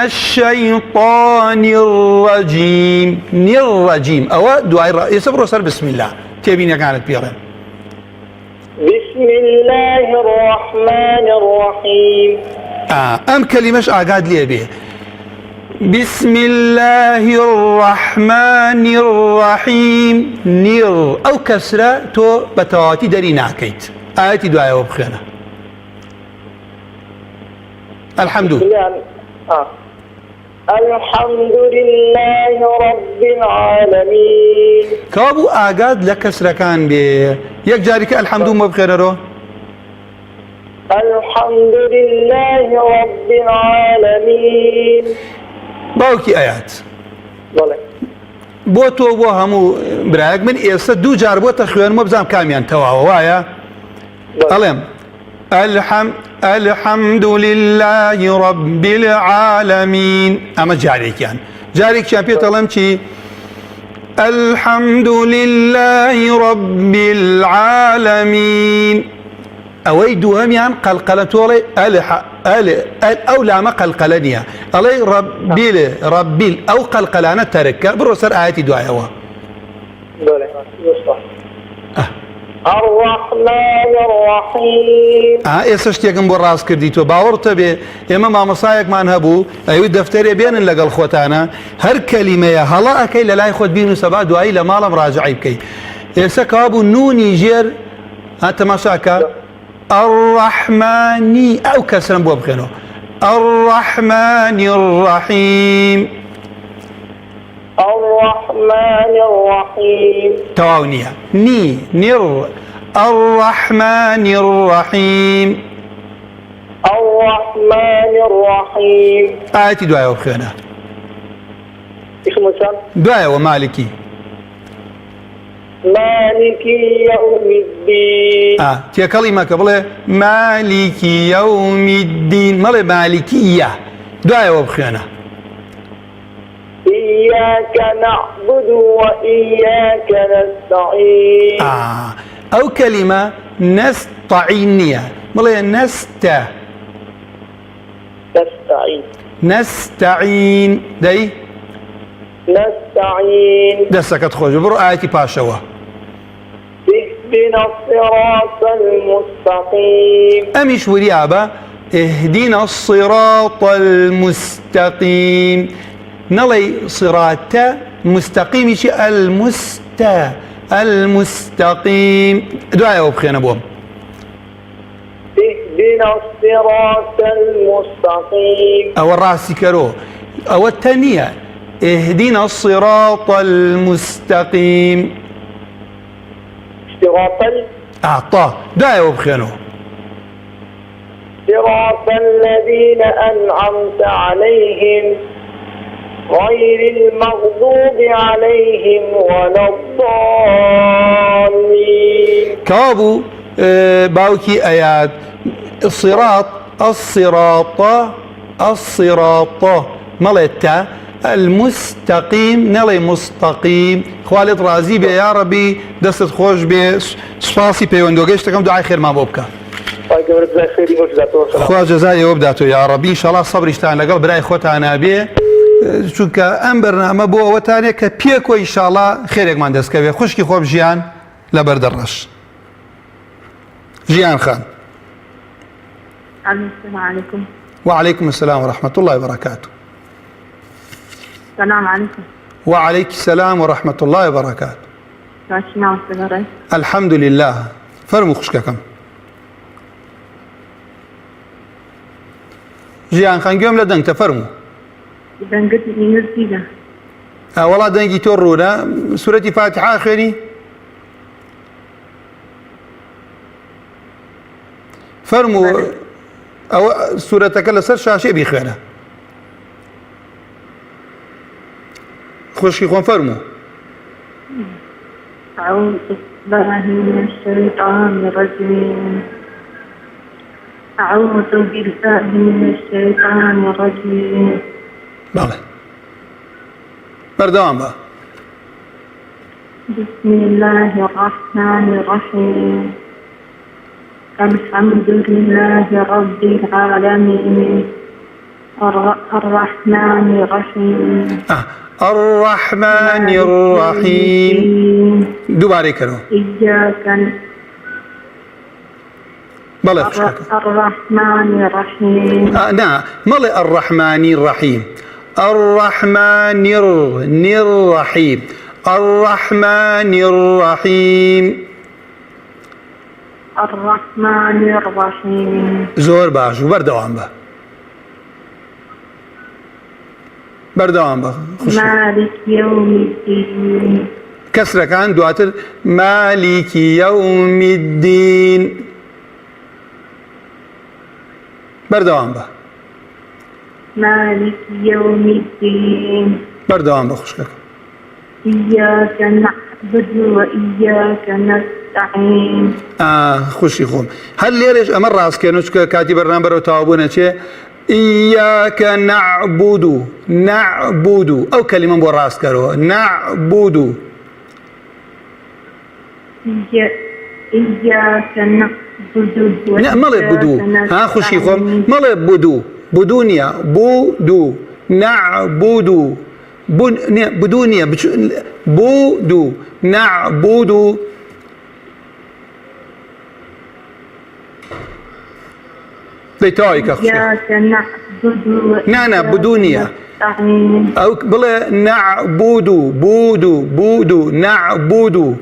الشيطان الرجيم الرجيم ئەوە دوای ئێستا بڕۆ سەر بسم الله تێبینەکانت پێڕێن. بسم الله الرحمن الرحيم. ئەم کەلیمەش ئاگاد لێ بێ بسم الله الرحمن الرحيم نير أو كسرة تو بتواتي دري ناكيت آياتي دعاء وبخينا الحمد لله الحمد لله رب العالمين. كابو آقاد لكسرة كان بي يك جارك الحمد لله بخينا رو الحمد لله رب العالمين. باوكي آيات بله بۆ تۆ بۆ هەموو برایەک من ئێستا دوو جار بۆ تەخوێنمە بزانم کامیان تەواوە وایە ئەڵێم الحمد لله رب العالمين ئەمە جارێکیان جارێکیان پێت ئەڵێم چی الحمد لله رب العالمين ئەوەی دووهەمیان قەلقەلە تۆڵێ ئەو لامە قەلقەلە نییە ئەڵێ ڕەبیل ئەو قەلقەلانە تەرککە بڕۆ سەر ئاەتی دوایەوە الرحمن الرحيم. ئێستا شتێکم بۆ ڕاست کردی تۆ باوەڕتە بێ ئێمە مامۆسایەکمان هەبوو ئەوی دەفتەرێ بێنن لەگەڵ خۆتانە هەر کەلیمەیە هەڵا ئەەکەی لە لای خۆت بینوسە با دوایی لە ماڵم ڕاجعی بکەی ئێستا کەوا بوو نونی ژێر تەماشاکە الرحماني أو كسرا بواب خينو الرحمن الرحيم الرحمن الرحيم تواونية نر الرحمن الرحيم الرحمن الرحيم. آياتي دعاء وبخينا دعاء ومالكي مالك يوم الدين. تيا كلمة قبل مالك يوم الدين مالي مالكية دعاء وبخينا إياك نعبد وإياك نستعين. أو كلمة نستعينية مالي نستعين داي نستعين دەستەکەت خۆش بڕۆ ئاەتی پاشەوە اهدنا الصراط المستقيم. ئەمیش وریابە اهدنا الصراط المستقيم نەڵێ صراطە مستەقیمیشی المستقيم دوایەوە بخێنە بۆم اهدنا الصراط المستقيم. ئەوە ڕاستی کەرۆ ئەوە تەنیە اهدنا الصراط المستقيم أعطاه دايو بخينو صراط الذين أنعمت عليهم غير المغضوب عليهم ولا الضالين. كابو باوكي آيات الصراط ملتا المستقيم نلي مستقيم خوالد رازي بي يا ربي دست خوش بي سپاسی پەیوەندۆ گەشتەکەم دوعای خێرمان بۆ بکە. خوا جەزای ئێوە بداتۆ یا ربی ئینشاڵڵا سەبریشتان لەگەڵ برای خۆتانە بێ چونکە ئەم بەرنامە بۆ ئەوەتانێ کە پێکۆ ئینشاڵڵا خێرێکمان دەستکەوێ. خوشکی خۆم ژیان لە بەردەڕەش. ژیان خان. السلام عليكم. وعليكم السلام ورحمة الله وبركاته. السلام عليكم. وعليك السلام ورحمة الله وبركاته. راشنا وسلام. الحمد لله. فرمو خوشككم. جيان خان قوم لدنك تفرمو. دنقت نرسينا. والله دنقي تورونا سورة فاتحة خيري. فرمو أو سورة كلا سر شاشة بخيرها. خوش يكون فرمو. أعوذ بالله من الشيطان الرجيم. أعوذ بالله من الشيطان الرجيم. بله. بردوام بقى. بسم الله الرحمن الرحيم. الحمد لله رب العالمين الرحمن الرحيم. الرحمن الرحيم. دوباره كرو. إياك بله الرحمن الرحيم. نعم ملء الرحمن الرحيم. الرحمن الرحيم. الرحمن الرحيم. الرحمن الرحيم. زور باش بردوام به. بردوام به. مالك يوم الدين. كسرك عن دواتر مالك يوم الدين. بردوام به. مالك يوم الدين. بردوام به خوشك. إياك نعبد وإياك نستعين. خوشي خوم. هل ليش أمر راس كانوش كاتب برنامج وتعبونا شيء إياك نعبد أو كلمة براس كرو نعبد. إياك نعبد. لا مالي بدو. خوشي خوم مالي بدو. بدونيا بودو نعبد بدونيا بودو نعبد. بيتايك أخشى. إياك نعبد. نانا بدونيا. أو بلا نعبد بودو نعبد.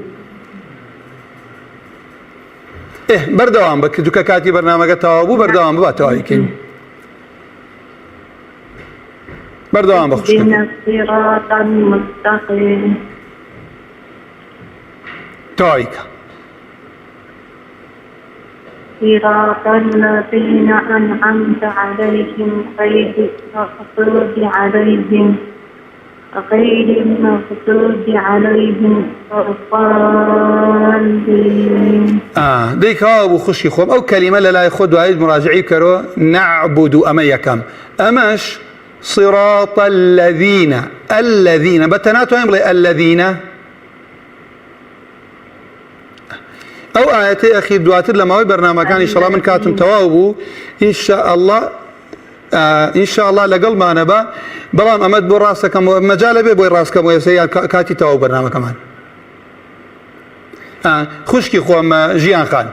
بردوام بك دوكا كاتي برنامج تاوبو بردوام باتايكين. بردوام بخشك. اهدنا الصراط المستقيم. تايك. صراط الذين أنعمت عليهم غير المغضوب عليهم الضالين. ديك أبو خشي خوم أو كلمة لا ياخذ وعيد مراجعي كرو نعبد أما يكم أماش صراط الذين بتناتو يملي الذين أو آياتي أخي دواتر لما هو برنامج كان إن شاء الله من كاتم توابو إن شاء الله إن شاء الله لقل ما نبا بلام أمد براسك مجال بي بوي راسك ويسيا كاتي توابو برنامج كمان. خشكي خوام جيان خان.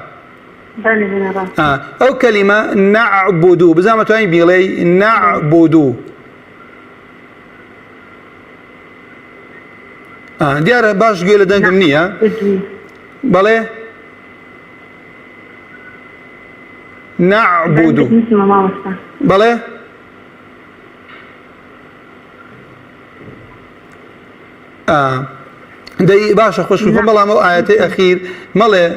أو كلمة نعبد بزعم توين بيلي نعبد. ديار باش قيل دنكم نية. بله. نعبد. بله. دي باشا خوش بكم والله مو آياتي أخير ماله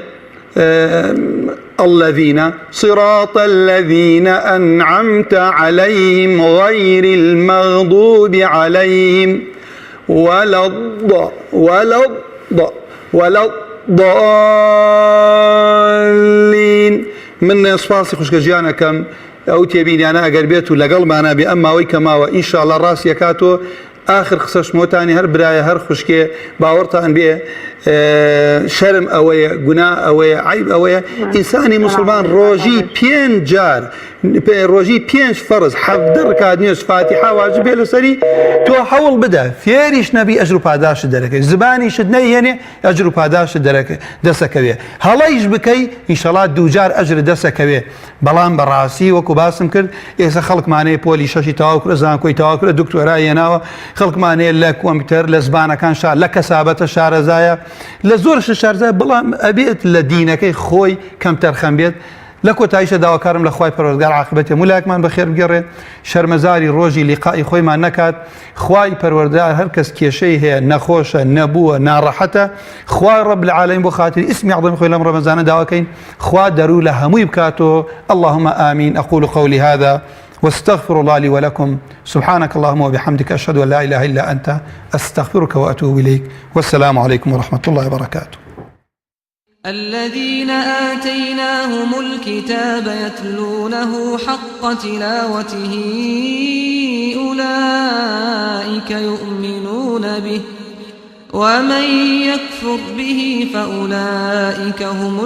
الذين صراط الذين أنعمت عليهم غير المغضوب عليهم ولا الضالين. من سپاسی خوشگەژیانەکەم ئەو تێبینیانە ئەگەر بێت و لەگەڵمانە بێ ئەماوەی کەماوە ئینشاءڵڵا ڕاست یەکاتۆ آخر قسەش مۆتانی هەر برایە هەر خوشکێ باوەڕتان بێ شەرم ئەوەیە گونا ئەوەیە عیب ئەوەیە ئینسانی مسلمان ڕۆژی 5 جار ڕۆژی 5 فەرز 17 ڕکات نوێژ فاتیحە واجب بێ لەسەری تۆ هەوڵ بدە فێریش نەبی ئەجر و پاداشت دەرەکەی زبانیشت نەیهێنێ ئەجر و پاداشت دەسەکەوێ هەڵەیش بکەی ئینشەڵڵا 2 جار ئەجر دەسەکەوێ. بەڵام بەڕاستی وەکو باسم کرد ئێستا خەڵکمانەیە پۆلی شەشی تەواو کرد زانکۆی تەواو کرد دکتۆرای هێناوە خەڵکمانەیە لە کۆمپیوتەر لە زبانەکان لە کەسابەتە شارەزایە لە زۆرش شارزای بەڵام ئەبێت لە دینەکەی خۆی کەم تەرخەم بێت. لە کۆتاییشە داواکارم لە خوای پەروەردگار عاقبەتێ مولایەکمان بەخێر بگەڕێ شەرمەزاری ڕۆژی لیقائی خۆیمان نەکات. خوای پەروەردگار هەر کەس کێشەی هەیە نەخۆشە نەبووە ناڕەحەتە خوای ڕەب العالەمین بۆ خاتری ئیسمی عەظەمی خۆی لەم ڕەمەزانە داواکەین خوا دەرو لە هەمووی بکاتەوە. اللهم آمين. أقول قولي هذا واستغفر الله لي ولكم سبحانك اللهم وبحمدك أشهد أن لا إله إلا أنت أستغفرك وأتوب إليك والسلام عليكم ورحمة الله وبركاته. الذين آتيناهم الكتاب يتلونه حق تلاوته أولئك يؤمنون به ومن يكفر به فأولئك هم